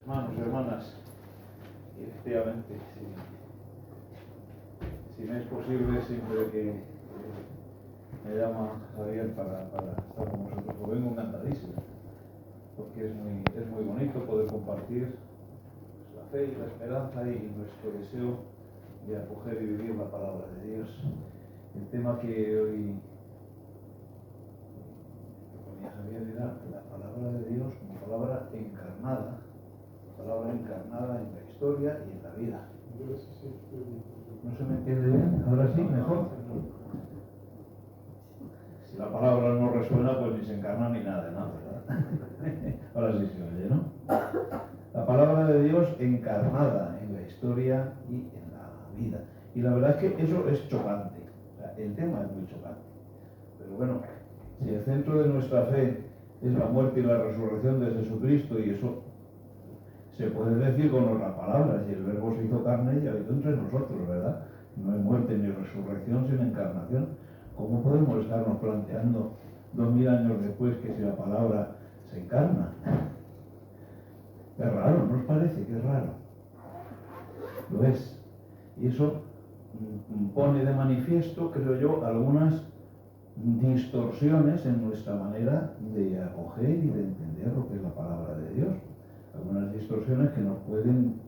Hermanos y hermanas, efectivamente, si me es posible, siempre que me llama Javier para estar con vosotros, lo vengo encantadísimo, porque es muy bonito poder compartir la fe y la esperanza y nuestro deseo de acoger y vivir la palabra de Dios. El tema que hoy proponía Javier era la palabra de Dios como palabra encarnada en la historia y en la vida. ¿No se me entiende bien? ¿Ahora sí? ¿Mejor? Si la palabra no resuena, pues ni se encarna ni nada, ¿no? ¿Verdad? Ahora sí se oye, ¿no? La palabra de Dios encarnada en la historia y en la vida. Y la verdad es que eso es chocante. O sea, el tema es muy chocante. Pero bueno, si el centro de nuestra fe es la muerte y la resurrección de Jesucristo, y eso se puede decir con otras palabras, y el Verbo se hizo carne y habitó entre nosotros, ¿verdad? No hay muerte ni resurrección sin encarnación. ¿Cómo podemos estarnos planteando 2000 años después que si la palabra se encarna? Es raro, ¿no os parece que es raro? Lo es. Y eso pone de manifiesto, creo yo, algunas distorsiones en nuestra manera de acoger y de entender lo que es la palabra de Dios. Algunas distorsiones que nos pueden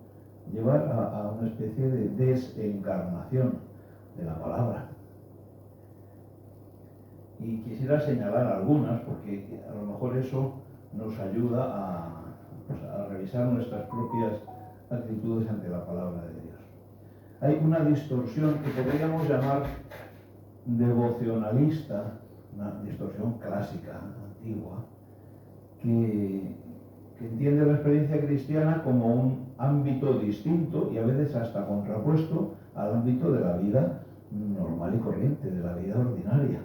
llevar a una especie de desencarnación de la palabra. Y quisiera señalar algunas, porque a lo mejor eso nos ayuda a revisar nuestras propias actitudes ante la palabra de Dios. Hay una distorsión que podríamos llamar devocionalista, una distorsión clásica, antigua, que entiende la experiencia cristiana como un ámbito distinto y a veces hasta contrapuesto al ámbito de la vida normal y corriente, de la vida ordinaria,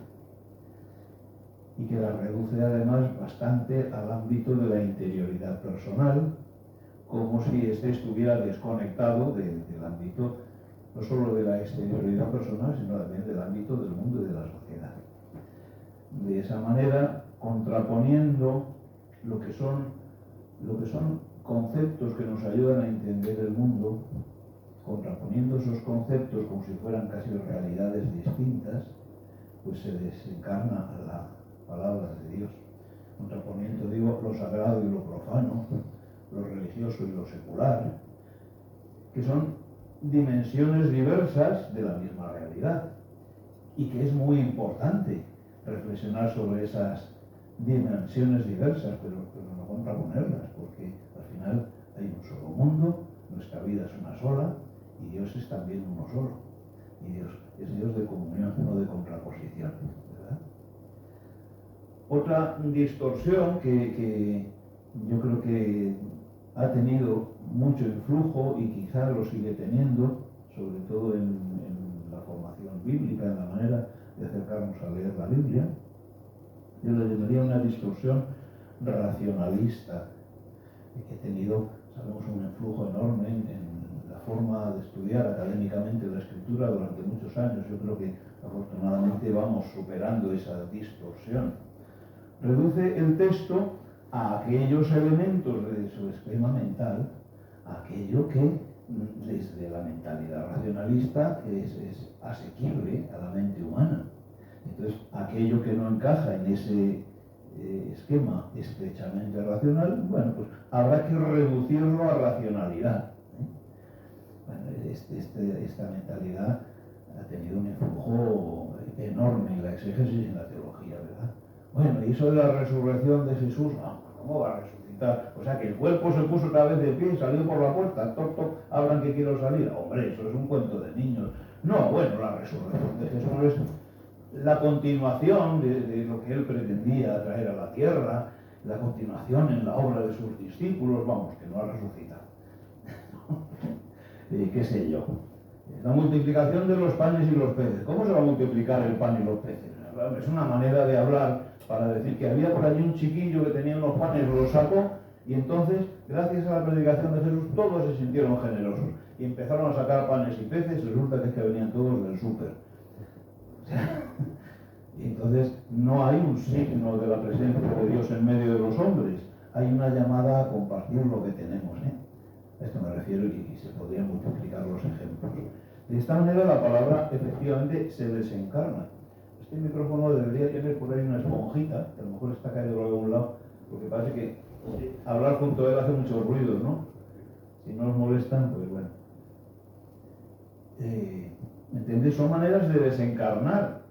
y que la reduce además bastante al ámbito de la interioridad personal, como si éste estuviera desconectado del ámbito no solo de la exterioridad personal, sino también del ámbito del mundo y de la sociedad. De esa manera, contraponiendo lo que son conceptos que nos ayudan a entender el mundo, contraponiendo esos conceptos como si fueran casi realidades distintas, pues se desencarna la palabra de Dios. Contraponiendo, digo, lo sagrado y lo profano, lo religioso y lo secular, que son dimensiones diversas de la misma realidad, y que es muy importante reflexionar sobre esas dimensiones diversas, pero no contraponerlas, porque al final hay un solo mundo, nuestra vida es una sola, y Dios es también uno solo, y Dios es Dios de comunión, no de contraposición, ¿verdad? Otra distorsión que yo creo que ha tenido mucho influjo y quizá lo sigue teniendo, sobre todo en la formación bíblica, en la manera de acercarnos a leer la Biblia, yo le llamaría una distorsión racionalista, que ha tenido, sabemos, un influjo enorme en la forma de estudiar académicamente la Escritura durante muchos años. Yo creo que afortunadamente vamos superando esa distorsión. Reduce el texto a aquellos elementos de su esquema mental, aquello que desde la mentalidad racionalista es asequible a la mente humana. Entonces, aquello que no encaja en ese esquema estrechamente racional, bueno, pues habrá que reducirlo a racionalidad. Bueno, esta mentalidad ha tenido un influjo enorme en la exégesis y en la teología, ¿verdad? Bueno, y eso de la resurrección de Jesús, no, ¿cómo va a resucitar? O sea, que el cuerpo se puso otra vez de pie y salió por la puerta, toc, toc, hablan que quiero salir. Hombre, eso es un cuento de niños. No, bueno, la resurrección de Jesús es la continuación de lo que él pretendía traer a la tierra, la continuación en la obra de sus discípulos, vamos, que no ha resucitado. ¿Qué sé yo? La multiplicación de los panes y los peces. ¿Cómo se va a multiplicar el pan y los peces? Es una manera de hablar para decir que había por allí un chiquillo que tenía unos panes, los sacó, y entonces, gracias a la predicación de Jesús, todos se sintieron generosos y empezaron a sacar panes y peces. Resulta que venían todos del súper. Y entonces no hay un signo de la presencia de Dios en medio de los hombres, hay una llamada a compartir lo que tenemos, ejemplos. De esta manera la palabra efectivamente se desencarna. Este micrófono debería tener por ahí una esponjita, que a lo mejor está caído por algún lado, porque parece que hablar junto a él hace muchos ruidos, ¿no? Si no os molestan, pues bueno. ¿Entendéis? Son maneras de desencarnar.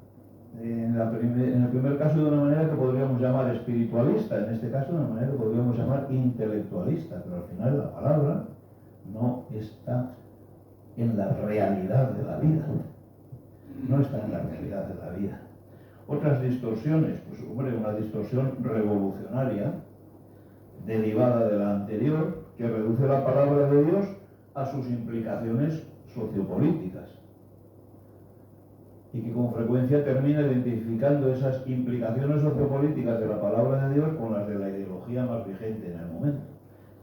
En el primer caso de una manera que podríamos llamar espiritualista, en este caso de una manera que podríamos llamar intelectualista, pero al final la palabra no está en la realidad de la vida. No está en la realidad de la vida. Otras distorsiones, pues hombre, una distorsión revolucionaria, derivada de la anterior, que reduce la palabra de Dios a sus implicaciones sociopolíticas y que con frecuencia termina identificando esas implicaciones sociopolíticas de la palabra de Dios con las de la ideología más vigente en el momento.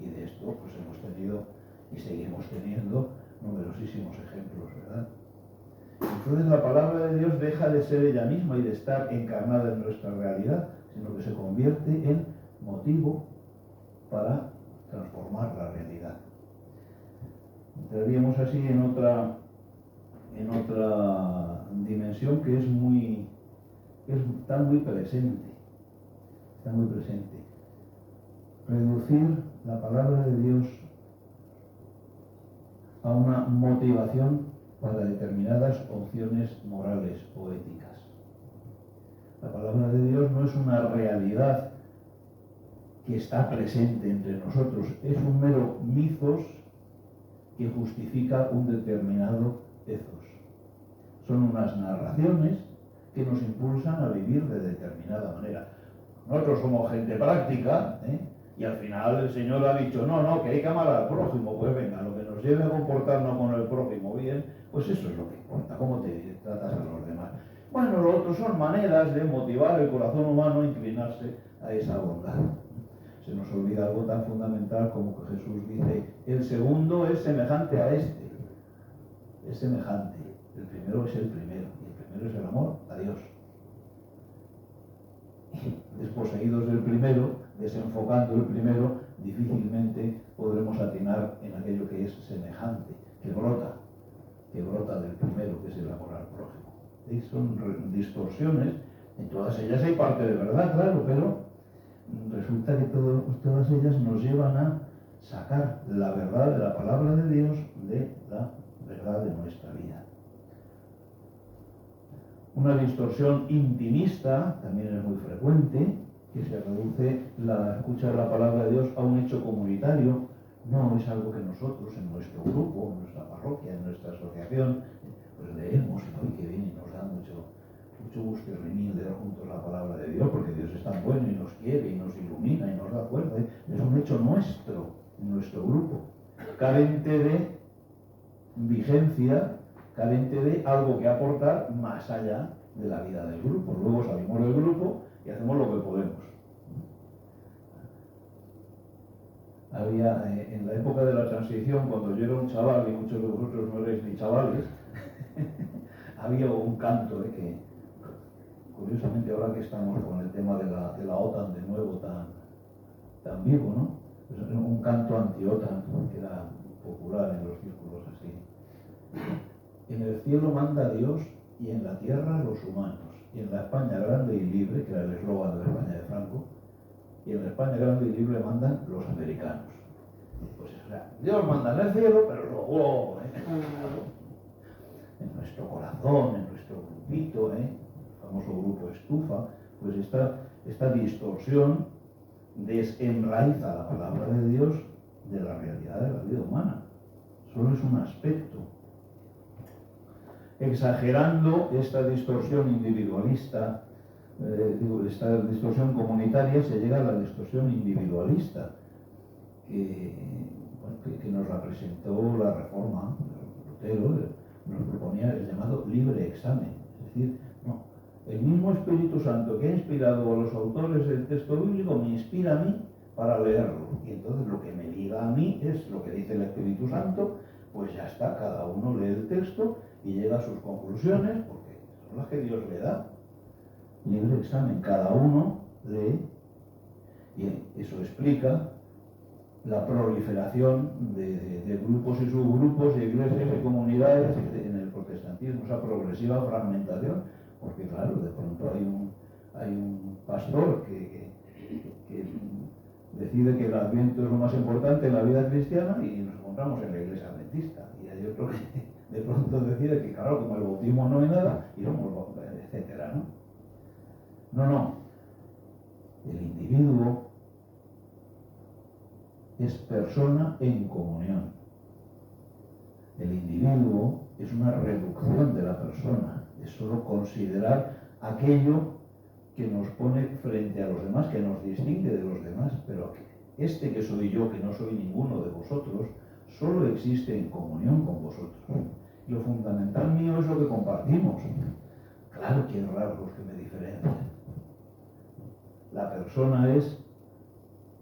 Y de esto pues hemos tenido y seguimos teniendo numerosísimos ejemplos, ¿verdad? Entonces la palabra de Dios deja de ser ella misma y de estar encarnada en nuestra realidad, sino que se convierte en motivo para transformar la realidad. Entraríamos así en otra dimensión que está muy presente. Está muy presente. Reducir la palabra de Dios a una motivación para determinadas opciones morales o éticas. La palabra de Dios no es una realidad que está presente entre nosotros, es un mero mitos que justifica un determinado ethos. Son unas narraciones que nos impulsan a vivir de determinada manera. Nosotros somos gente práctica, y al final el Señor ha dicho, no, que hay que amar al prójimo. Pues venga, lo que nos lleve a comportarnos con el prójimo bien, pues eso es lo que importa, cómo te tratas a los demás. Bueno, lo otro son maneras de motivar el corazón humano a inclinarse a esa bondad. Se nos olvida algo tan fundamental como que Jesús dice, el segundo es semejante a este. Es semejante. El primero es el primero. Y el primero es el amor a Dios. Desposeídos del primero, desenfocando el primero, difícilmente podremos atinar en aquello que es semejante, que brota del primero, que es el amor al prójimo. Y son distorsiones, en todas ellas hay parte de verdad, claro, pero resulta que todas ellas nos llevan a sacar la verdad de la palabra de Dios de la verdad de nuestra vida. Una distorsión intimista también es muy frecuente, que se reduce la escucha de la palabra de Dios a un hecho comunitario. No es algo que nosotros en nuestro grupo, en nuestra parroquia, en nuestra asociación, pues leemos y que viene y nos da mucho gusto y venir leer juntos la palabra de Dios, porque Dios es tan bueno y nos quiere y nos ilumina y nos da fuerza. Es un hecho nuestro, en nuestro grupo, carente de vigencia, carente de algo que aportar más allá de la vida del grupo. Luego salimos del grupo y hacemos lo que podemos. Había, en la época de la transición, cuando yo era un chaval, y muchos de vosotros no erais ni chavales, había un canto que, curiosamente, ahora que estamos con el tema de la OTAN de nuevo tan vivo, ¿no? Pues era un canto anti-OTAN, que era popular en los círculos así. En el cielo manda Dios y en la tierra los humanos. Y en la España grande y libre, que era el eslogan de la España de Franco, y en la España grande y libre mandan los americanos. Pues o sea, Dios manda en el cielo, pero luego en nuestro corazón, en nuestro grupito, el famoso grupo Estufa, pues esta distorsión desenraiza la palabra de Dios de la realidad de la vida humana. Solo es un aspecto. Exagerando esta distorsión individualista, esta distorsión comunitaria, se llega a la distorsión individualista que nos la presentó la Reforma. Lutero nos proponía el llamado libre examen, es decir, no, el mismo Espíritu Santo que ha inspirado a los autores del texto bíblico me inspira a mí para leerlo, y entonces lo que me diga a mí es lo que dice el Espíritu Santo. Pues ya está, cada uno lee el texto y llega a sus conclusiones, porque son las que Dios le da. Libre examen, cada uno lee, y eso explica la proliferación de grupos y subgrupos, de iglesias y comunidades en el protestantismo, esa progresiva fragmentación, porque claro, de pronto hay un pastor que decide que el Adviento es lo más importante en la vida cristiana y nos encontramos en la iglesia adventista, y hay otro que de pronto decide que claro, como el bautismo no hay nada, y somos, etcétera, ¿no? No, el individuo es persona en comunión. El individuo es una reducción de la persona, es solo considerar aquello que nos pone frente a los demás, que nos distingue de los demás, pero este que soy yo, que no soy ninguno de vosotros, solo existe en comunión con vosotros. Lo fundamental mío es lo que compartimos. Claro que hay rasgos que me diferencian. La persona es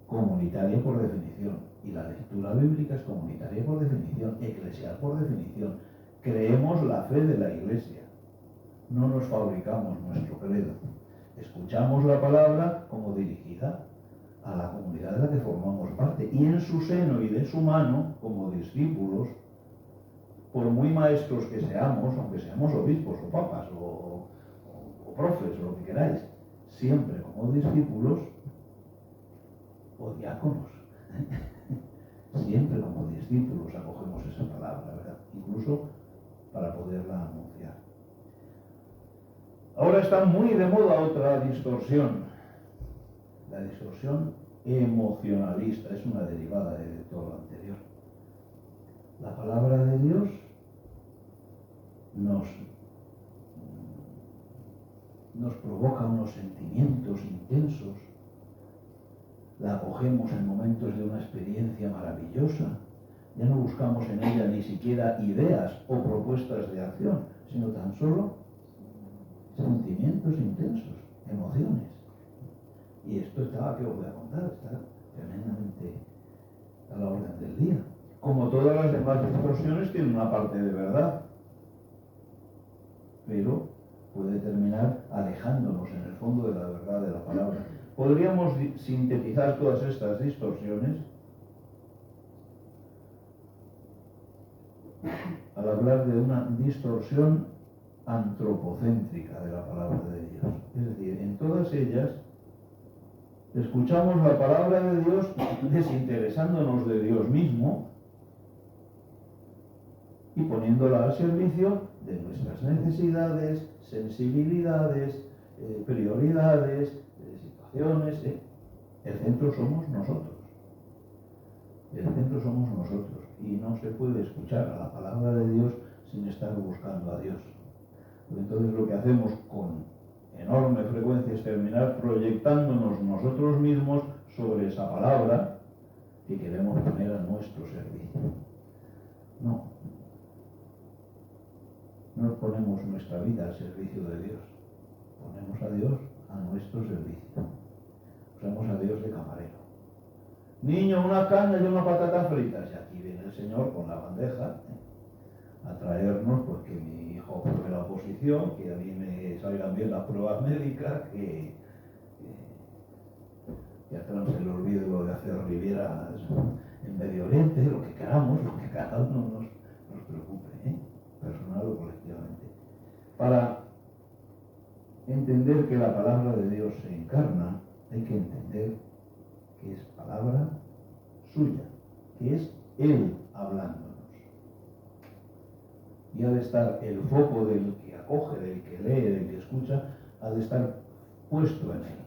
comunitaria por definición, y la lectura bíblica es comunitaria por definición, eclesial por definición. Creemos la fe de la Iglesia, no nos fabricamos nuestro credo. Escuchamos la palabra como dirigida a la comunidad de la que formamos parte, y en su seno y de su mano, como discípulos, por muy maestros que seamos, aunque seamos obispos o papas o profes o lo que queráis, siempre como discípulos o diáconos. Siempre como discípulos acogemos esa palabra, ¿verdad? Incluso para poderla anunciar. Ahora está muy de moda otra distorsión, la distorsión emocionalista, es una derivada de todo lo anterior. La palabra de Dios nos provoca unos sentimientos intensos, la acogemos en momentos de una experiencia maravillosa, ya no buscamos en ella ni siquiera ideas o propuestas de acción, sino tan solo sentimientos intensos, emociones. Y esto está, que os voy a contar, está tremendamente a la orden del día. Como todas las demás distorsiones, tiene una parte de verdad, pero puede terminar alejándonos en el fondo de la verdad de la palabra. Podríamos sintetizar todas estas distorsiones al hablar de una distorsión antropocéntrica de la palabra de Dios. Es decir, en todas ellas escuchamos la palabra de Dios desinteresándonos de Dios mismo y poniéndola al servicio de nuestras necesidades, sensibilidades, prioridades, situaciones. El centro somos nosotros. El centro somos nosotros. Y no se puede escuchar a la palabra de Dios sin estar buscando a Dios. Entonces lo que hacemos con enorme frecuencia es terminar proyectándonos nosotros mismos sobre esa palabra que queremos poner a nuestro servicio. No ponemos nuestra vida al servicio de Dios, ponemos a Dios a nuestro servicio. Usamos a Dios de camarero. Niño, una caña y una patata fritas. Y aquí viene el Señor con la bandeja a traernos, porque mi hijo fue la oposición, que a mí me salgan bien las pruebas médicas, que atrás se le olvide lo de hacer rivieras en Medio Oriente, lo que queramos, lo que cada uno nos preocupe, personal o colectivamente. Para entender que la palabra de Dios se encarna, hay que entender que es palabra suya, que es Él hablándonos. Y ha de estar el foco del que acoge, del que lee, del que escucha, ha de estar puesto en Él.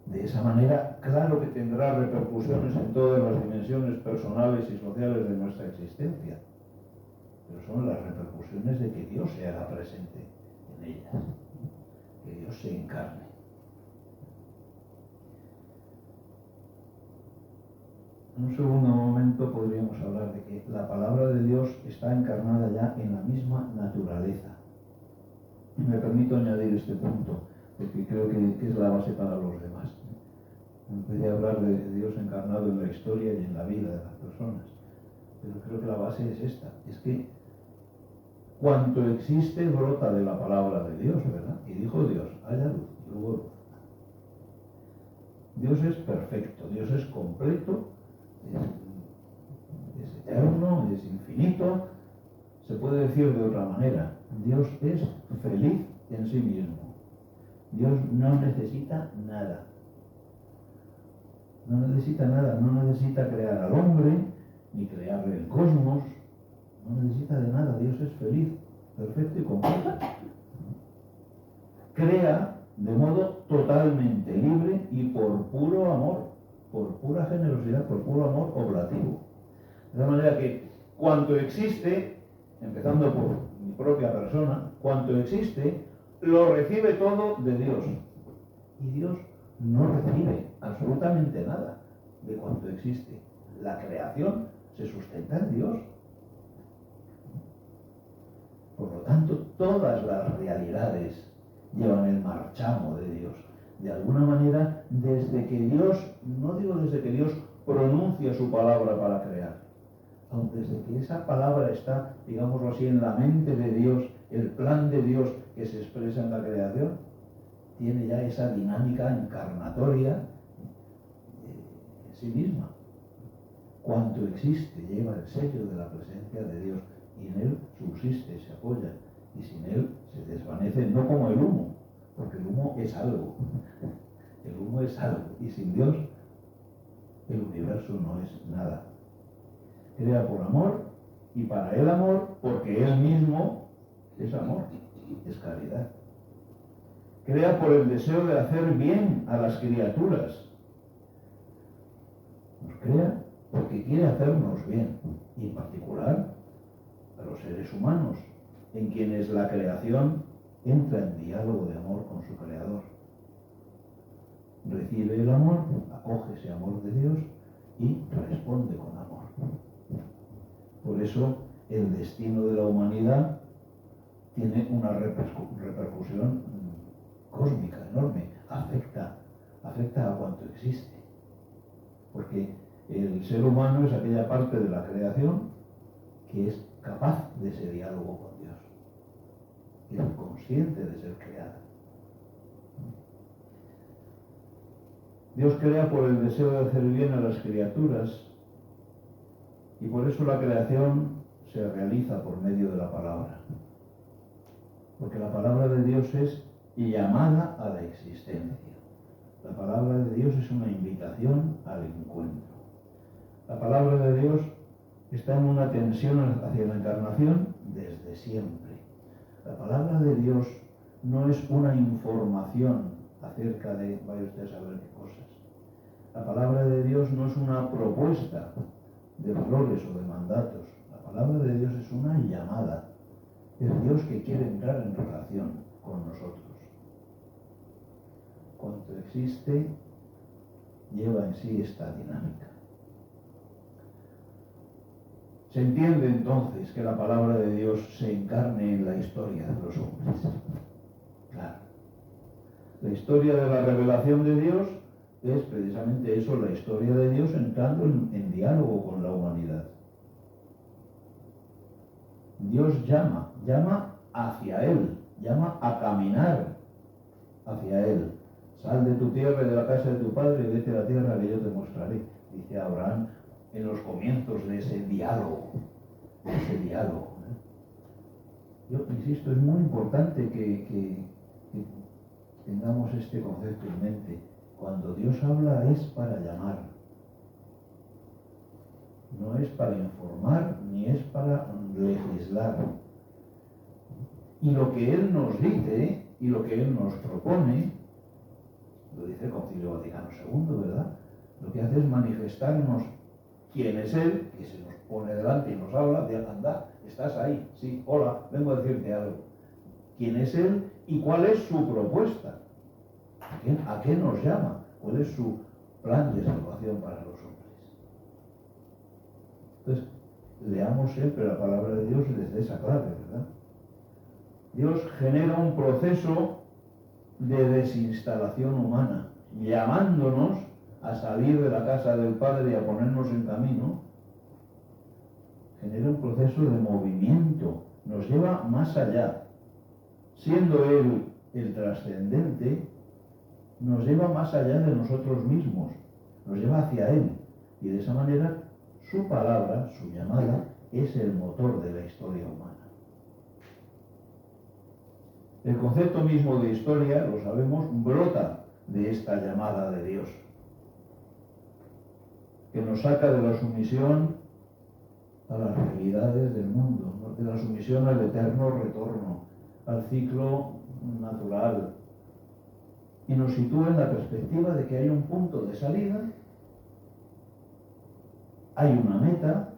De esa manera, claro que tendrá repercusiones en todas las dimensiones personales y sociales de nuestra existencia, pero son las repercusiones de que Dios se haga presente en ellas, que Dios se encarne. En un segundo momento podríamos hablar de que la palabra de Dios está encarnada ya en la misma naturaleza. Y me permito añadir este punto, porque creo que es la base para los demás. Empecé a hablar de Dios encarnado en la historia y en la vida de las personas, pero creo que la base es esta, es que cuanto existe brota de la palabra de Dios, ¿verdad? Y dijo Dios, haya luz, y hubo luz. Dios es perfecto, Dios es completo, es eterno, es infinito. Se puede decir de otra manera, Dios es feliz en sí mismo. Dios no necesita nada. No necesita nada, no necesita crear al hombre, ni crearle el cosmos. No necesita de nada, Dios es feliz, perfecto y completo. Crea de modo totalmente libre y por puro amor, por pura generosidad, por puro amor oblativo. De la manera que cuanto existe, empezando por mi propia persona, cuanto existe, lo recibe todo de Dios. Y Dios no recibe absolutamente nada de cuanto existe. La creación se sustenta en Dios. Por lo tanto, todas las realidades llevan el marchamo de Dios. De alguna manera, desde que Dios, no digo desde que Dios pronuncia su palabra para crear, aunque desde que esa palabra está, digámoslo así, en la mente de Dios, el plan de Dios que se expresa en la creación, tiene ya esa dinámica encarnatoria en sí misma. Cuanto existe lleva el sello de la presencia de Dios y en él subsiste, se apoya, y sin él se desvanece, no como el humo, porque el humo es algo, el humo es algo, y sin Dios el universo no es nada. Crea por amor y para el amor, porque él mismo es amor, es caridad. Crea por el deseo de hacer bien a las criaturas. Nos crea porque quiere hacernos bien, y en particular a los seres humanos, en quienes la creación entra en diálogo de amor con su creador. Recibe el amor, acoge ese amor de Dios y responde con amor. Por eso el destino de la humanidad tiene una repercusión cósmica, enorme, afecta a cuanto existe. Porque el ser humano es aquella parte de la creación que es capaz de ese diálogo con Dios, que es consciente de ser creada. Dios crea por el deseo de hacer bien a las criaturas y por eso la creación se realiza por medio de la palabra. Porque la palabra de Dios es llamada a la existencia. La palabra de Dios es una invitación al encuentro. La palabra de Dios está en una tensión hacia la encarnación desde siempre. La palabra de Dios no es una información acerca de, vaya usted a saber qué cosas. La palabra de Dios no es una propuesta de valores o de mandatos. La palabra de Dios es una llamada. Es Dios que quiere entrar en relación con nosotros. Cuanto existe, lleva en sí esta dinámica. Se entiende entonces que la palabra de Dios se encarne en la historia de los hombres. Claro. La historia de la revelación de Dios es precisamente eso, la historia de Dios entrando en diálogo con la humanidad. Dios llama hacia Él, llama a caminar hacia Él. Sal de tu tierra y de la casa de tu padre y vete a la tierra que yo te mostraré, dice Abraham en los comienzos de ese diálogo. Yo insisto, es muy importante que tengamos este concepto en mente. Cuando Dios habla es para llamar. No es para informar ni es para legislar. Y lo que Él nos dice y lo que Él nos propone, lo dice el Concilio Vaticano II, ¿verdad? Lo que hace es manifestarnos quién es Él, que se nos pone delante y nos habla, de anda, estás ahí, sí, hola, vengo a decirte algo. ¿Quién es Él y cuál es su propuesta? ¿A qué nos llama? ¿Cuál es su plan de salvación para los hombres? Entonces, leamos siempre la palabra de Dios desde esa clave, ¿verdad? Dios genera un proceso de desinstalación humana, llamándonos a salir de la casa del Padre y a ponernos en camino. Genera un proceso de movimiento, nos lleva más allá. Siendo Él el trascendente, nos lleva más allá de nosotros mismos, nos lleva hacia Él. Y de esa manera su palabra, su llamada, es el motor de la historia humana. El concepto mismo de historia, lo sabemos, brota de esta llamada de Dios, que nos saca de la sumisión a las realidades del mundo, ¿no? De la sumisión al eterno retorno, al ciclo natural, y nos sitúa en la perspectiva de que hay un punto de salida, hay una meta,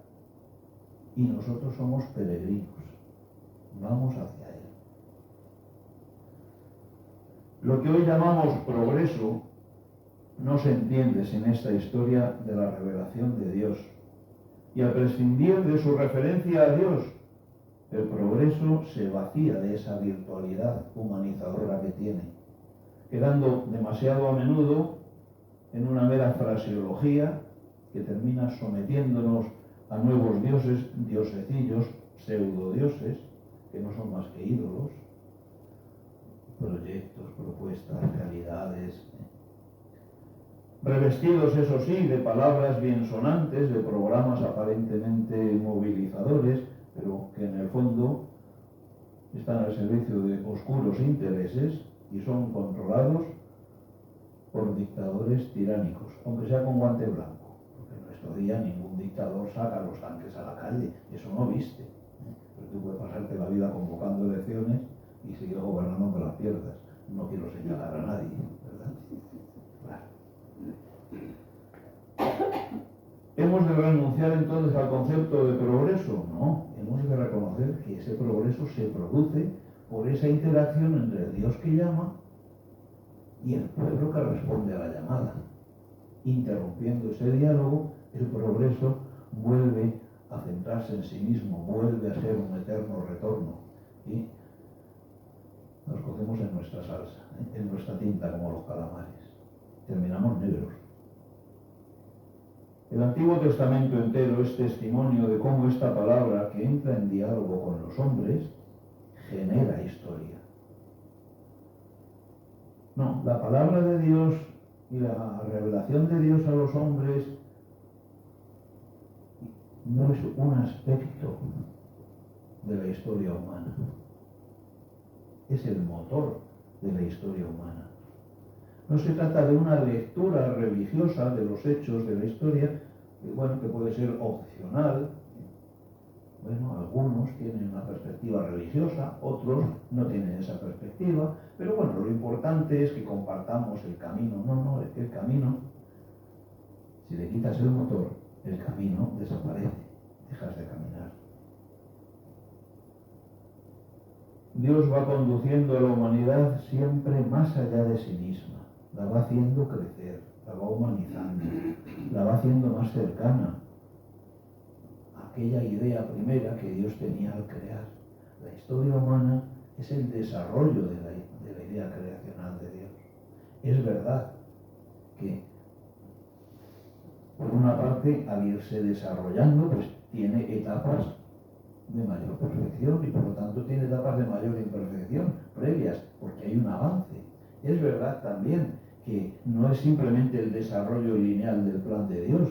y nosotros somos peregrinos, vamos hacia Él. Lo que hoy llamamos progreso no se entiende sin esta historia de la revelación de Dios. Y al prescindir de su referencia a Dios, el progreso se vacía de esa virtualidad humanizadora que tiene, quedando demasiado a menudo en una mera fraseología que termina sometiéndonos a nuevos dioses, diosecillos, pseudodioses, que no son más que ídolos, proyectos, propuestas, realidades, revestidos, eso sí, de palabras biensonantes, de programas aparentemente movilizadores, pero que en el fondo están al servicio de oscuros intereses y son controlados por dictadores tiránicos, aunque sea con guante blanco, porque en nuestro día ningún dictador saca los tanques a la calle, eso no viste. Pero tú puedes pasarte la vida convocando elecciones y seguir gobernando aunque las pierdas. No quiero señalar a nadie, ¿verdad? Claro. ¿Hemos de renunciar entonces al concepto de progreso? No, hemos de reconocer que ese progreso se produce por esa interacción entre el Dios que llama y el pueblo que responde a la llamada. Interrumpiendo ese diálogo, el progreso vuelve a centrarse en sí mismo, vuelve a ser un eterno retorno. Y nos cogemos en nuestra salsa, en nuestra tinta como los calamares. Terminamos negros. El Antiguo Testamento entero es testimonio de cómo esta palabra, que entra en diálogo con los hombres, genera historia. No, la palabra de Dios y la revelación de Dios a los hombres no es un aspecto de la historia humana, es el motor de la historia humana. No se trata de una lectura religiosa de los hechos de la historia, que puede ser opcional. Bueno, algunos tienen una perspectiva religiosa, otros no tienen esa perspectiva, pero bueno, lo importante es que compartamos el camino. No, es que el camino, si le quitas el motor, el camino desaparece, dejas de caminar. Dios va conduciendo a la humanidad siempre más allá de sí misma, la va haciendo crecer, la va humanizando, la va haciendo más cercana a aquella idea primera que Dios tenía al crear. La historia humana es el desarrollo de la idea creacional de Dios. Es verdad que, por una parte, al irse desarrollando, pues tiene etapas de mayor perfección y por lo tanto tiene etapas de mayor imperfección previas, porque hay un avance. Es verdad también que no es simplemente el desarrollo lineal del plan de Dios,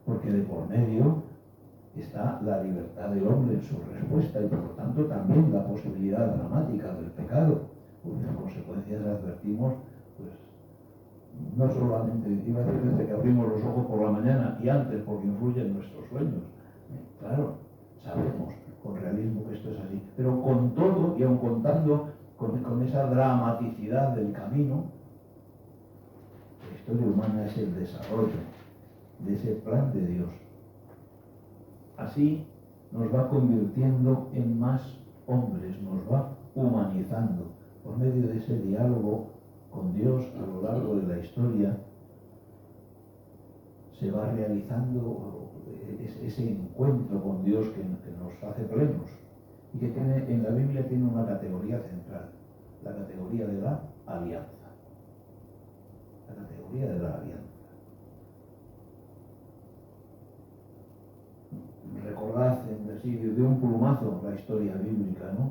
porque de por medio está la libertad del hombre en su respuesta y por lo tanto también la posibilidad dramática del pecado, cuyas consecuencias advertimos, pues no solamente iba a decir desde que abrimos los ojos por la mañana y antes porque influye en nuestros sueños. Claro, sabemos con realismo que esto es así, pero con todo y aun contando con esa dramaticidad del camino, la historia humana es el desarrollo de ese plan de Dios. Así nos va convirtiendo en más hombres, nos va humanizando por medio de ese diálogo con Dios a lo largo de la historia. Se va realizando ese encuentro con Dios que nos hace plenos y que en la Biblia tiene una categoría central, la categoría de la alianza. La categoría de la alianza. Recordad de un plumazo la historia bíblica, ¿no?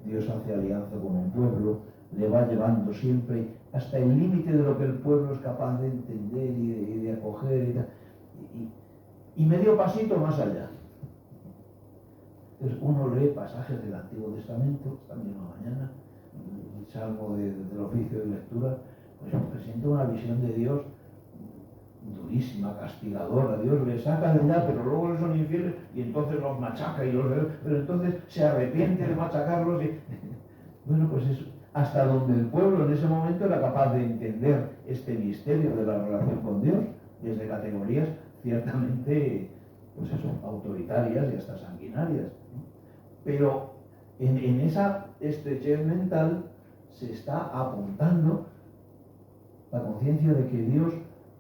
Dios hace alianza con un pueblo, le va llevando siempre hasta el límite de lo que el pueblo es capaz de entender y de acoger y medio pasito más allá. Entonces uno lee pasajes del Antiguo Testamento, esta misma mañana, el Salmo del oficio de lectura, pues presenta una visión de Dios durísima, castigadora. Dios les saca de allá, pero luego les son infieles y entonces los machaca pero entonces se arrepiente de machacarlos y... Bueno, pues es hasta donde el pueblo en ese momento era capaz de entender este misterio de la relación con Dios, desde categorías ciertamente, pues eso, autoritarias y hasta sanguinarias. Pero en esa estrechez mental se está apuntando la conciencia de que Dios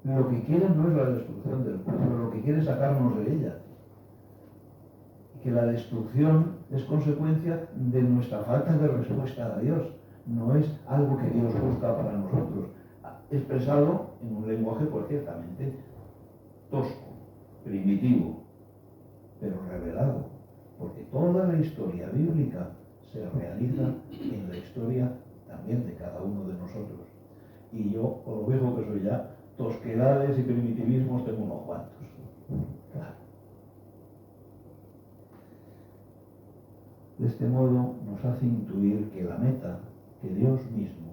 lo que quiere no es la destrucción del pueblo, lo que quiere es sacarnos de ella. Y que la destrucción es consecuencia de nuestra falta de respuesta a Dios, no es algo que Dios busca para nosotros, expresado en un lenguaje pues ciertamente tosco, primitivo, pero revelado, porque toda la historia bíblica se realiza en la historia también de cada uno de nosotros. Y yo, con lo viejo que soy ya, tosquedades y primitivismos tengo unos cuantos. Claro. De este modo nos hace intuir que la meta, que Dios mismo,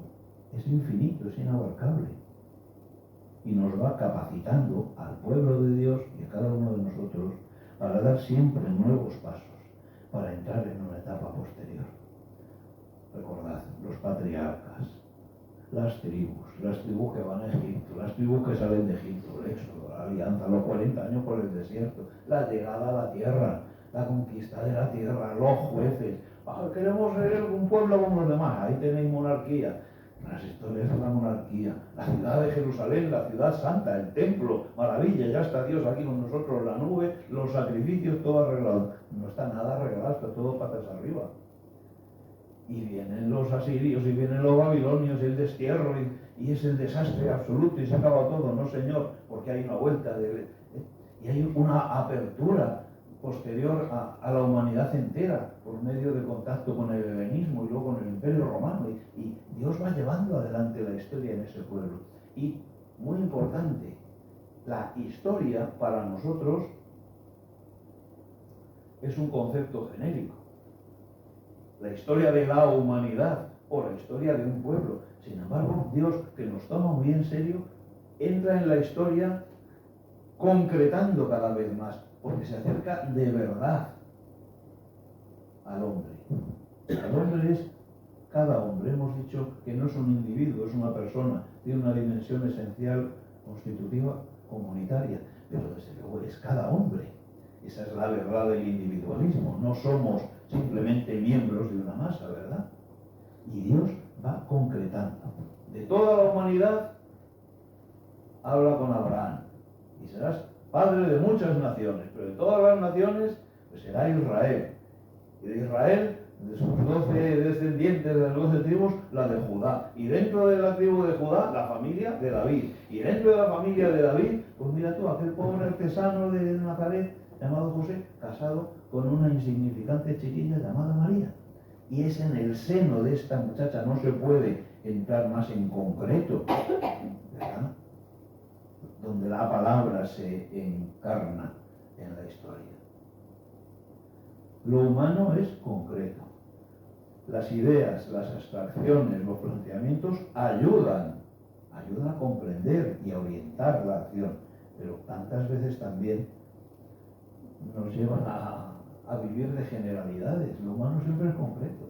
es infinito, es inabarcable. Y nos va capacitando al pueblo de Dios y a cada uno de nosotros para dar siempre nuevos pasos, para entrar en una etapa posterior. Recordad, los patriarcas, las tribus que van a Egipto, las tribus que salen de Egipto, el éxodo, la alianza, los 40 años por el desierto, la llegada a la tierra, la conquista de la tierra, los jueces. Queremos ser un pueblo como los demás, ahí tenéis monarquía. Las historias de la monarquía, la ciudad de Jerusalén, la ciudad santa, el templo, maravilla, ya está Dios aquí con nosotros, la nube, los sacrificios, todo arreglado. No está nada arreglado, está todo patas arriba. Y vienen los asirios y vienen los babilonios y el destierro y es el desastre absoluto y se acaba todo. No, señor, porque hay una vuelta y hay una apertura posterior a la humanidad entera por medio de contacto con el helenismo y luego con el Imperio Romano y Dios va llevando adelante la historia en ese pueblo. Y muy importante, la historia para nosotros es un concepto genérico. La historia de la humanidad o la historia de un pueblo. Sin embargo, Dios, que nos toma muy en serio, entra en la historia concretando cada vez más, porque se acerca de verdad al hombre. El hombre es cada hombre. Hemos dicho que no es un individuo, es una persona, tiene una dimensión esencial, constitutiva, comunitaria, pero desde luego es cada hombre. Esa es la verdad del individualismo. No somos simplemente miembros de una masa, ¿verdad? Y Dios va concretando. De toda la humanidad habla con Abraham y serás padre de muchas naciones, pero de todas las naciones pues será Israel. Y de Israel, de sus 12 descendientes, de las 12 tribus, la de Judá. Y dentro de la tribu de Judá, la familia de David. Y dentro de la familia de David, pues mira tú, aquel pobre artesano de Nazaret, llamado José, casado con una insignificante chiquilla llamada María. Y es en el seno de esta muchacha, no se puede entrar más en concreto, ¿verdad?, donde la palabra se encarna en la historia. Lo humano es concreto. Las ideas, las abstracciones, los planteamientos ayudan a comprender y a orientar la acción, pero tantas veces también nos llevan a vivir de generalidades. Lo humano siempre es concreto.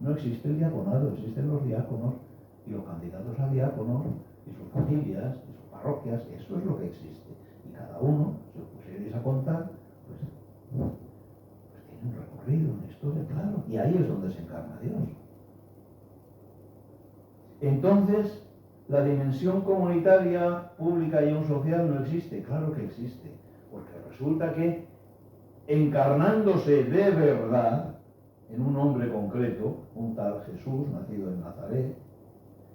No existe el diaconado, existen los diáconos y los candidatos a diáconos y sus familias y sus parroquias. Eso es lo que existe. Y cada uno, si os pusierais a contar, pues tiene un recorrido, una historia, claro. Y ahí es donde se encarna Dios. Entonces, la dimensión comunitaria, pública y aún social no existe. Claro que existe. Porque resulta que encarnándose de verdad en un hombre concreto, un tal Jesús, nacido en Nazaret,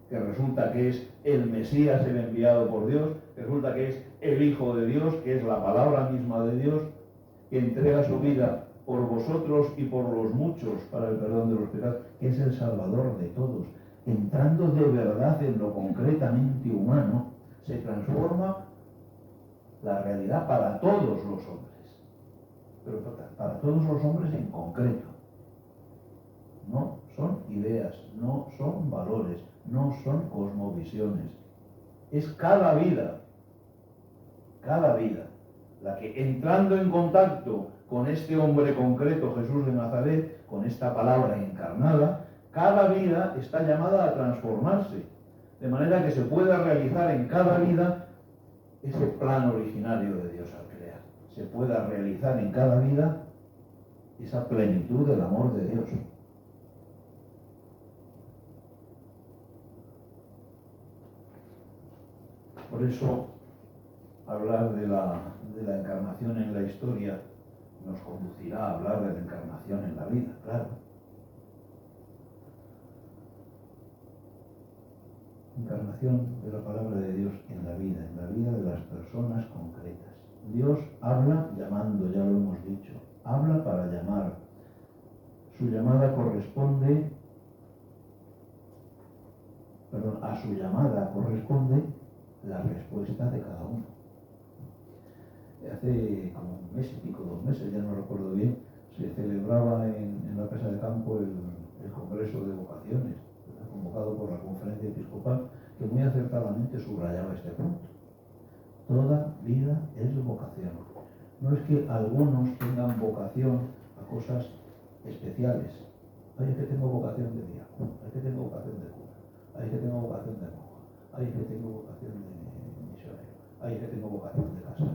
que resulta que es el Mesías, el enviado por Dios, que resulta que es el Hijo de Dios, que es la palabra misma de Dios, que entrega su vida por vosotros y por los muchos para el perdón de los pecados, que es el Salvador de todos. entrando de verdad en lo concretamente humano, se transforma la realidad para todos los hombres, pero para todos los hombres en concreto. No son ideas, no son valores, no son cosmovisiones. Es cada vida, la que entrando en contacto con este hombre concreto, Jesús de Nazaret, con esta palabra encarnada, cada vida está llamada a transformarse, de manera que se pueda realizar en cada vida ese plan originario de Dios al crear. Se pueda realizar en cada vida esa plenitud del amor de Dios. Por eso, hablar de la encarnación en la historia nos conducirá a hablar de la encarnación en la vida, claro. Encarnación de la palabra de Dios en la vida de las personas concretas. Dios habla llamando, ya lo hemos dicho, habla para llamar. Su llamada corresponde, a su llamada corresponde la respuesta de cada uno. Hace como un mes y pico, 2 meses, ya no recuerdo bien, se celebraba en la Casa de Campo el Congreso de Vocaciones, convocado por la Conferencia Episcopal, que muy acertadamente subrayaba este punto. Toda vida es vocación. No es que algunos tengan vocación a cosas especiales. Ay, es que tengo vocación de diácono, ay, es que tengo vocación de cura, ay, es que tengo vocación de monja, ay, es que tengo vocación de misionero, ay, es que tengo vocación de casa.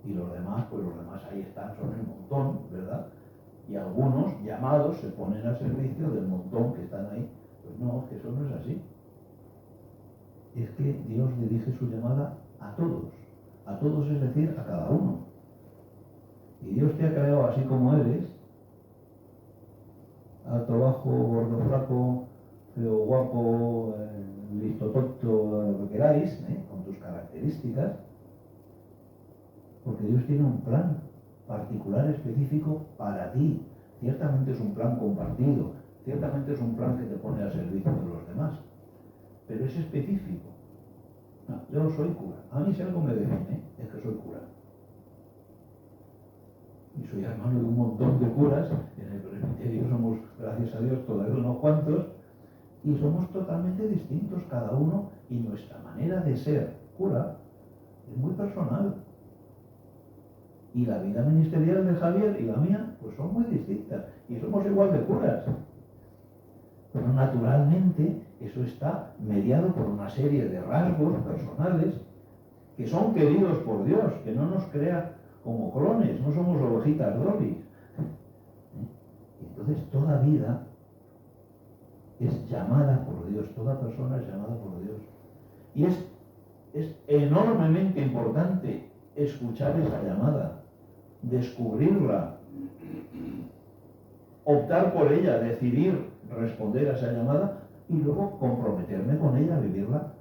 Y los demás, pues los demás ahí están, son el montón, ¿verdad? Y algunos llamados se ponen al servicio del montón que están ahí. Pues no, es que eso no es así. Es que Dios dirige su llamada a todos es decir, a cada uno. Y Dios te ha creado así como eres, alto, bajo, gordo, flaco, feo, guapo, listo, tonto, lo que queráis, con tus características, porque Dios tiene un plan particular, específico para ti. Ciertamente es un plan compartido, ciertamente es un plan que te pone al servicio de los demás, pero es específico. No, yo soy cura. A mí si algo me define, es que soy cura. Y soy hermano de un montón de curas. En el presbiterio somos, gracias a Dios, todavía unos cuantos, y somos totalmente distintos cada uno, y nuestra manera de ser cura es muy personal. Y la vida ministerial de Javier y la mía, pues son muy distintas, y somos igual de curas. Pero naturalmente eso está mediado por una serie de rasgos personales que son queridos por Dios, que no nos crea como clones, no somos ovejitas Dolly. Y entonces toda vida es llamada por Dios, toda persona es llamada por Dios. Y es enormemente importante escuchar esa llamada, descubrirla, optar por ella, decidir responder a esa llamada y luego comprometerme con ella, vivirla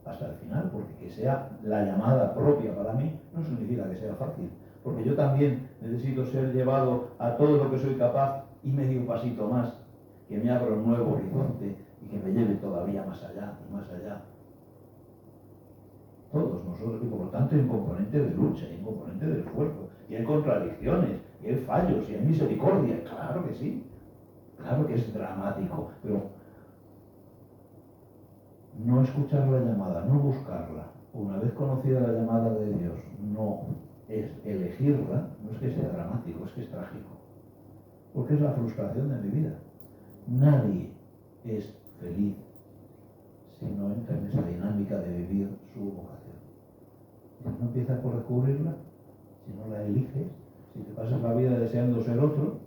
hasta el final, porque que sea la llamada propia para mí no significa que sea fácil, porque yo también necesito ser llevado a todo lo que soy capaz y medio pasito más, que me abra un nuevo horizonte y que me lleve todavía más allá y más allá. Todos nosotros, y por lo tanto hay un componente de lucha, hay un componente de esfuerzo, y hay contradicciones, y hay fallos, y hay misericordia, claro que sí, claro que es dramático, pero no escuchar la llamada, no buscarla, una vez conocida la llamada de Dios, no es elegirla, no es que sea dramático, es que es trágico, porque es la frustración de mi vida. Nadie es feliz si no entra en esa dinámica de vivir su vocación. Si no empiezas por descubrirla, si no la eliges, si te pasas la vida deseando ser otro,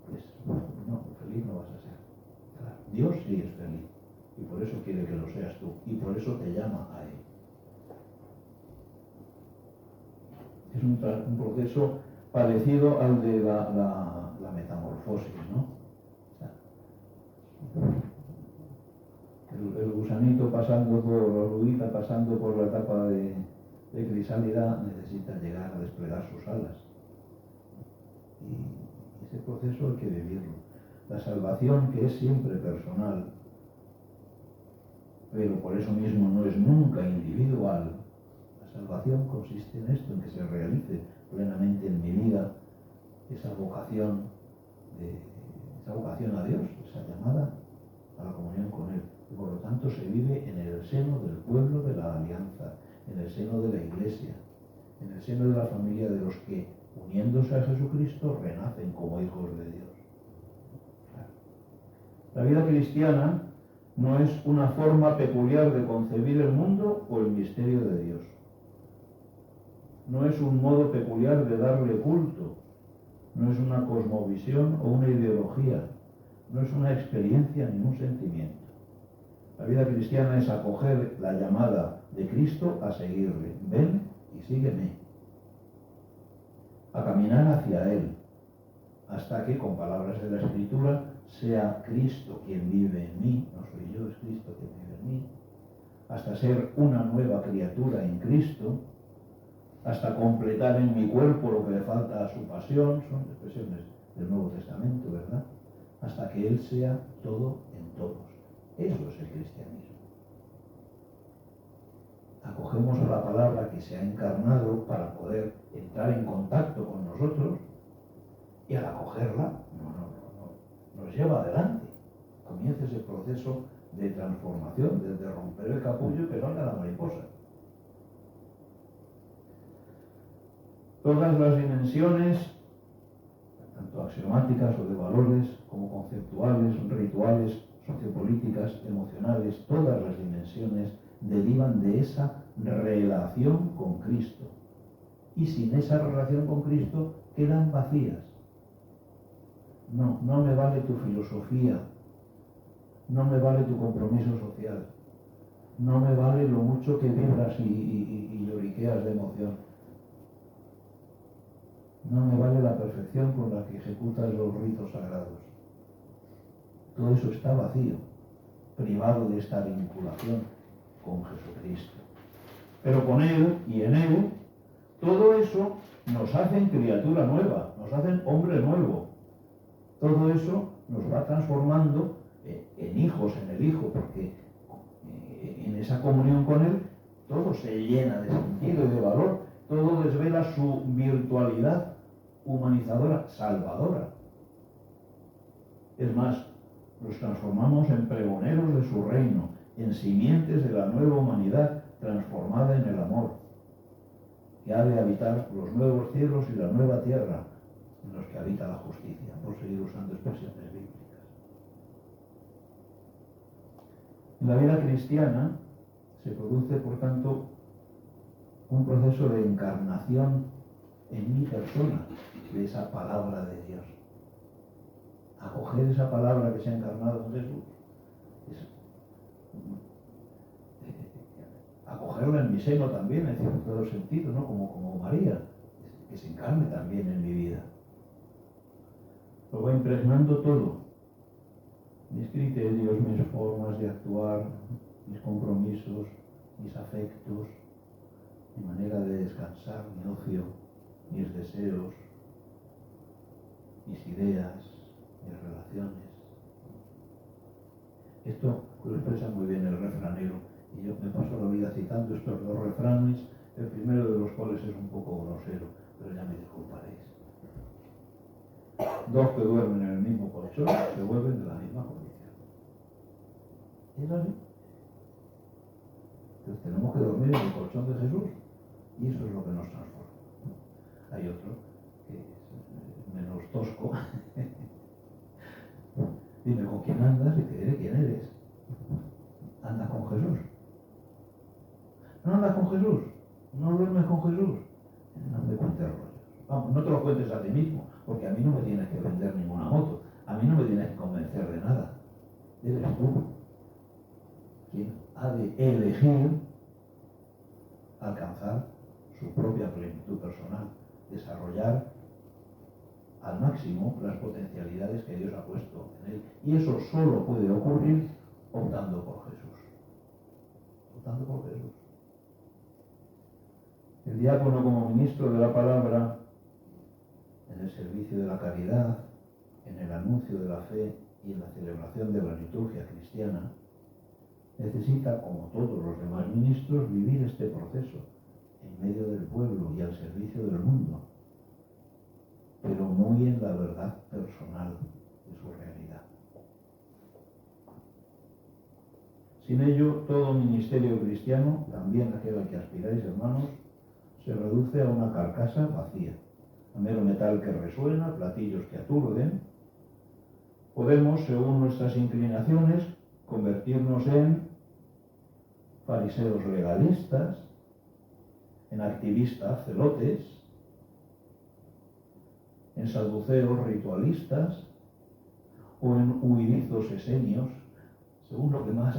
pues no, feliz no vas a ser. Claro, Dios sí es feliz y por eso quiere que lo seas tú y por eso te llama a Él. Es un proceso parecido al de la metamorfosis, ¿no? O sea, el gusanito pasando por la oruguita, pasando por la etapa de crisálida, necesita llegar a desplegar sus alas. Y ese proceso hay que vivirlo. La salvación, que es siempre personal, pero por eso mismo no es nunca individual. La salvación consiste en esto, en que se realice plenamente en mi vida esa vocación a Dios, esa llamada a la comunión con Él. Y por lo tanto se vive en el seno del pueblo de la alianza, en el seno de la iglesia, en el seno de la familia de los que, uniéndose a Jesucristo, renacen como hijos de Dios. La vida cristiana no es una forma peculiar de concebir el mundo o el misterio de Dios. No es un modo peculiar de darle culto. No es una cosmovisión o una ideología. No es una experiencia ni un sentimiento. La vida cristiana es acoger la llamada de Cristo a seguirle. Ven y sígueme. A caminar hacia Él, hasta que, con palabras de la Escritura, sea Cristo quien vive en mí, no soy yo, es Cristo quien vive en mí, hasta ser una nueva criatura en Cristo, hasta completar en mi cuerpo lo que le falta a su pasión, son expresiones del Nuevo Testamento, ¿verdad? Hasta que Él sea todo en todos. Eso es el cristianismo. Acogemos a la palabra que se ha encarnado para poder entrar en contacto con nosotros, y al acogerla nos lleva adelante. Comienza ese proceso de transformación, de romper el capullo y que salga la mariposa. Todas las dimensiones, tanto axiomáticas o de valores, como conceptuales, rituales, sociopolíticas, emocionales, todas las dimensiones derivan de esa relación con Cristo. Y sin esa relación con Cristo quedan vacías. No me vale tu filosofía, no me vale tu compromiso social, no me vale lo mucho que vibras y lloriqueas de emoción, no me vale la perfección con la que ejecutas los ritos sagrados. Todo eso está vacío, privado de esta vinculación con Jesucristo. Pero con Él y en Él, todo eso nos hacen criatura nueva, nos hacen hombre nuevo. Todo eso nos va transformando en hijos, en el Hijo, porque en esa comunión con Él todo se llena de sentido y de valor, todo desvela su virtualidad humanizadora, salvadora. Es más, nos transformamos en pregoneros de su reino, en simientes de la nueva humanidad transformada en el amor, que ha de habitar los nuevos cielos y la nueva tierra, en los que habita la justicia, por seguir usando expresiones bíblicas. En la vida cristiana se produce, por tanto, un proceso de encarnación en mi persona de esa palabra de Dios. Acoger esa palabra que se ha encarnado en Jesús es acogerla en mi seno también, en cierto sentido, ¿no? Como María, que se encarne también en mi vida. Lo va impregnando todo. Mis criterios, mis formas de actuar, mis compromisos, mis afectos, mi manera de descansar, mi ocio, mis deseos, mis ideas, mis relaciones. Esto lo expresa muy bien el refranero, y yo me paso la vida citando estos dos refranes, el primero de los cuales es un poco grosero, pero ya me disculparéis. Dos que duermen en el mismo colchón se vuelven de la misma condición. ¿Es así? Entonces tenemos que dormir en el colchón de Jesús, y eso es lo que nos transforma. Hay otro que es menos tosco. Dime con quién andas y te diré quién eres. Anda con Jesús. No andas con Jesús, no duermes con Jesús. No me cuentes rollos. Vamos, no te lo cuentes a ti mismo, porque a mí no me tienes que vender ninguna moto, a mí no me tienes que convencer de nada. Eres tú quien ha de elegir alcanzar su propia plenitud personal, desarrollar al máximo las potencialidades que Dios ha puesto en él. Y eso solo puede ocurrir optando por Jesús. Optando por Jesús. El diácono, como ministro de la palabra, en el servicio de la caridad, en el anuncio de la fe y en la celebración de la liturgia cristiana, necesita, como todos los demás ministros, vivir este proceso en medio del pueblo y al servicio del mundo, pero muy en la verdad personal de su realidad. Sin ello, todo ministerio cristiano, también aquel al que aspiráis, hermanos, se reduce a una carcasa vacía, a mero metal que resuena, platillos que aturden. Podemos, según nuestras inclinaciones, convertirnos en fariseos legalistas, en activistas celotes, en saduceos ritualistas o en huidizos esenios, según lo que más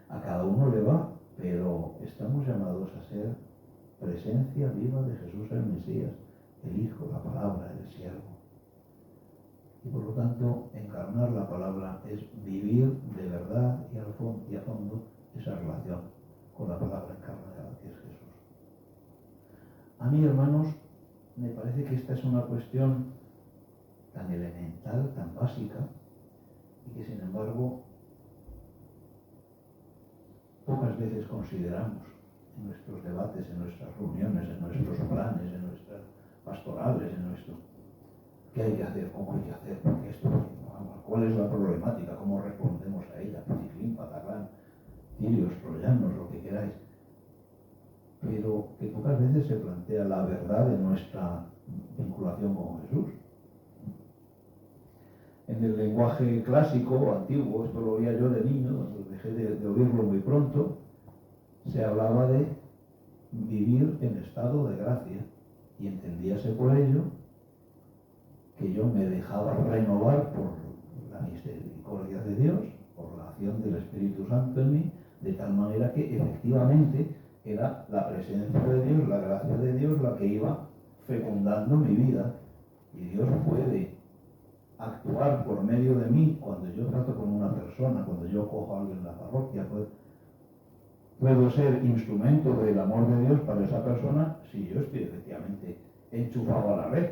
a cada uno le va, pero estamos llamados a ser presencia viva de Jesús el Mesías, el Hijo, la palabra, el siervo. Y por lo tanto, encarnar la palabra es vivir de verdad y a fondo esa relación con la palabra encarnada que es Jesús. A mí, hermanos, me parece que esta es una cuestión tan elemental, tan básica, y que sin embargo pocas veces consideramos en nuestros debates, en nuestras reuniones, en nuestros planes, en nuestras pastorales, en nuestro qué hay que hacer, cómo hay que hacer, porque esto, cuál es la problemática, cómo respondemos a ella, pitifín, patarrán, tirios, troyanos, lo que queráis. Pero que pocas veces se plantea la verdad de nuestra vinculación con Jesús. En el lenguaje clásico, antiguo, esto lo oía yo de niño, dejé de oírlo muy pronto, se hablaba de vivir en estado de gracia, y entendíase por ello que yo me dejaba renovar por la misericordia de Dios, por la acción del Espíritu Santo en mí, de tal manera que efectivamente era la presencia de Dios, la gracia de Dios la que iba fecundando mi vida, y Dios puede actuar por medio de mí cuando yo trato con una persona, cuando yo cojo a alguien en la parroquia, puedo ser instrumento del amor de Dios para esa persona si yo estoy efectivamente enchufado a la red,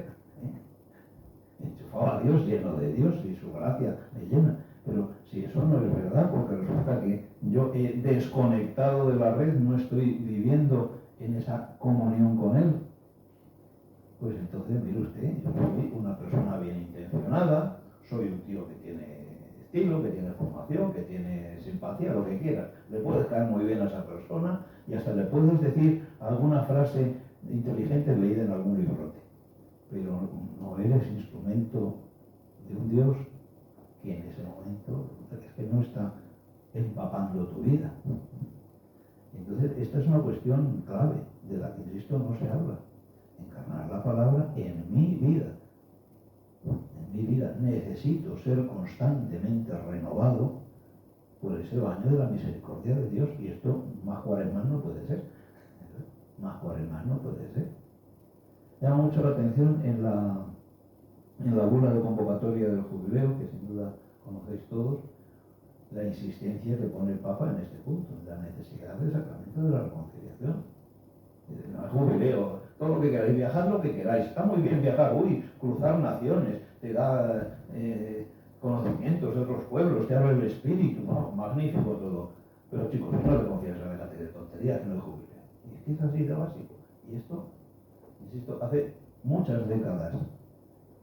enchufado a Dios, lleno de Dios, y su gracia me llena. Pero si eso no es verdad, porque resulta que yo he desconectado de la red, no estoy viviendo en esa comunión con Él, pues entonces, mire usted, yo soy una persona bien intencionada, soy un tío que tiene estilo, que tiene formación, que tiene simpatía, lo que quieras. Le puedes caer muy bien a esa persona y hasta le puedes decir alguna frase inteligente leída en algún librote. Pero no eres instrumento de un Dios que en ese momento es que no está empapando tu vida. Entonces, esta es una cuestión clave de la que Cristo no se habla. Encarnar la palabra en mi vida. En mi vida necesito ser constantemente renovado por ese baño de la misericordia de Dios, y esto más cuaresmal no puede ser. Más cuaresmal no puede ser. Llama mucho la atención en la bula de convocatoria del jubileo, que sin duda conocéis todos, la insistencia que pone el Papa en este punto, la necesidad del sacramento de la reconciliación. No es jubileo, todo lo que queráis, viajad lo que queráis, está muy bien viajar, cruzar naciones, te da conocimientos de otros pueblos, te abre el espíritu, ¿no? Magnífico todo. Pero chicos, no te confías en la de tonterías, no es jubileo. Y es que es así de básico. Y esto, insisto, hace muchas décadas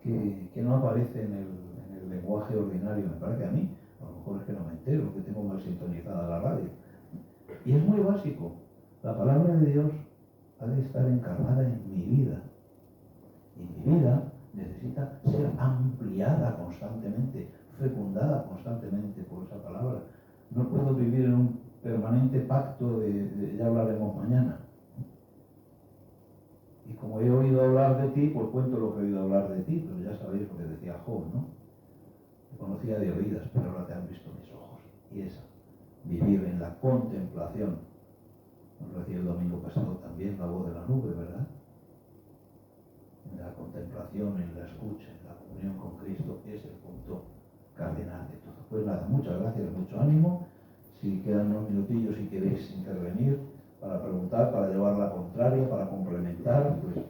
que no aparece en el lenguaje ordinario, me parece a mí. A lo mejor es que no me entero, que tengo mal sintonizada la radio. Y es muy básico. La palabra de Dios ha de estar encarnada en mi vida. Y mi vida necesita ser ampliada constantemente, fecundada constantemente por esa palabra. No puedo vivir en un permanente pacto de ya hablaremos mañana. Y como he oído hablar de ti, pues cuento lo que he oído hablar de ti, pero ya sabéis lo que decía Job, ¿no? Te conocía de oídas, pero ahora te han visto mis ojos. Y esa, vivir en la contemplación. Nos lo decía el domingo pasado también la voz de la nube, ¿verdad? En la contemplación, en la escucha, en la comunión con Cristo, es el punto cardenal de todo. Pues nada, muchas gracias, mucho ánimo. Si quedan unos minutillos y queréis intervenir para preguntar, para llevar la contraria, para complementar, pues